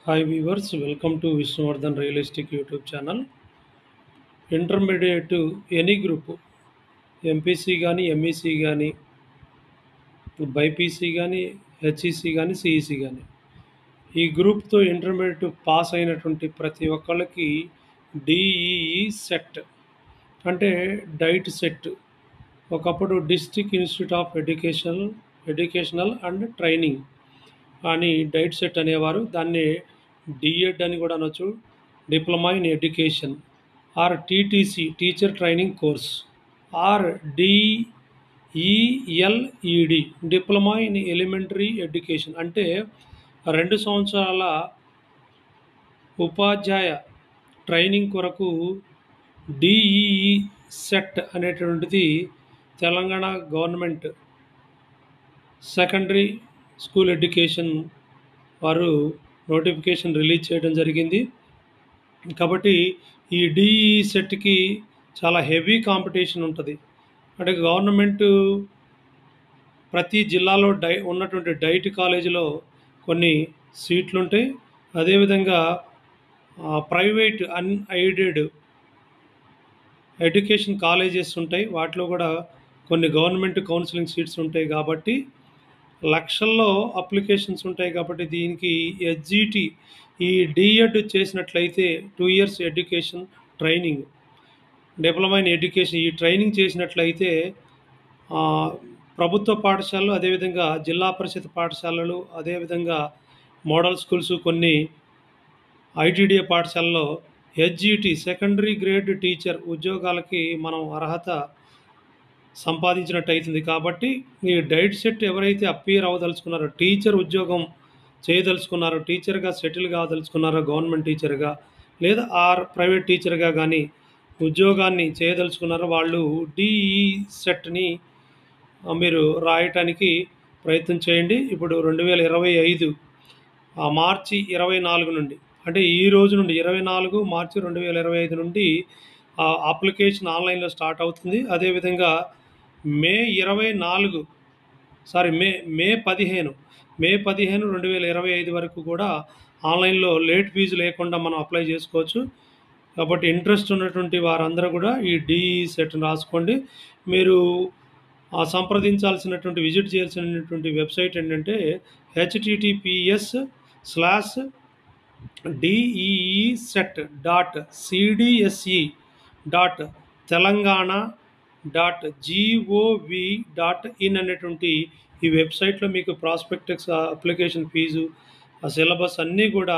Hi viewers, welcome to Vishnuvardhan Realistic YouTube channel. Intermediate any group MPC కానీ MEC కానీ BiPC కానీ HEC కానీ CEC కానీ ఈ గ్రూప్తో ఇంటర్మీడియట్ పాస్ అయినటువంటి ప్రతి ఒక్కళ్ళకి డిఈఈ సెట్ అంటే డైట్ సెట్ ఒకప్పుడు district institute of educational and training అని డైట్ సెట్ అనేవారు. దాన్ని డిఎడ్ అని కూడా అనొచ్చు, diploma in education or TTC teacher training course or DElEd diploma in elementary education అంటే 2 సంవత్సరాల ఉపాధ్యాయ ట్రైనింగ్ కొరకు డిఈఈ సెట్ అనేటువంటిది Telangana government secondary school education వారు నోటిఫికేషన్ రిలీజ్ చేయడం జరిగింది. కాబట్టి ఈ డిఈ సెట్కి చాలా హెవీ కాంపిటీషన్ ఉంటుంది. అంటే గవర్నమెంట్ ప్రతి జిల్లాలో ఉన్నటువంటి డైట్ కాలేజీలో కొన్ని సీట్లు ఉంటాయి. అదేవిధంగా ప్రైవేట్ అన్ఎయిడెడ్ ఎడ్యుకేషన్ కాలేజెస్ ఉంటాయి. వాటిలో కూడా కొన్ని గవర్నమెంట్ కౌన్సిలింగ్ సీట్స్ ఉంటాయి. కాబట్టి లక్షల్లో అప్లికేషన్స్ ఉంటాయి. కాబట్టి దీనికి ఎస్జిటి ఈ డిఎడ్ చేసినట్లయితే 2 years education training diploma in education ఈ ట్రైనింగ్ చేసినట్లయితే ప్రభుత్వ పాఠశాలలు, అదేవిధంగా జిల్లా పరిషత్ పాఠశాలలు, అదేవిధంగా మోడల్ స్కూల్స్, కొన్ని ఐటీడీఏ పాఠశాలలో ఎస్జిటి సెకండరీ గ్రేడ్ టీచర్ ఉద్యోగాలకి మనం అర్హత సంపాదించినట్టు అవుతుంది. కాబట్టి ఈ డైట్ సెట్ ఎవరైతే అప్పీర్ అవ్వదలుచుకున్నారో, టీచర్ ఉద్యోగం చేయదలుచుకున్నారో, టీచర్గా సెటిల్ కాదలుచుకున్నారో, గవర్నమెంట్ టీచర్గా లేదా ప్రైవేట్ టీచర్గా కానీ ఉద్యోగాన్ని చేయదలుచుకున్నారో వాళ్ళు డిఈ సెట్ని మీరు రాయటానికి ప్రయత్నం చేయండి. ఇప్పుడు 2025 మార్చి 24 నుండి, అంటే ఈ రోజు నుండి 24 మార్చి 2025 నుండి అప్లికేషన్ ఆన్లైన్లో స్టార్ట్ అవుతుంది. అదేవిధంగా మే 15 2025 వరకు కూడా ఆన్లైన్లో లేట్ ఫీజు లేకుండా మనం అప్లై చేసుకోవచ్చు. కాబట్టి ఇంట్రెస్ట్ ఉన్నటువంటి వారందరూ కూడా ఈ డిఈ సెట్ రాసుకోండి. మీరు సంప్రదించాల్సినటువంటి విజిట్ చేయాల్సినటువంటి వెబ్సైట్ ఏంటంటే https://deeset.telangana.gov.in అనేటువంటి ఈ వెబ్సైట్లో మీకు ప్రాస్పెక్టస్, అప్లికేషన్ ఫీజు, సిలబస్ అన్నీ కూడా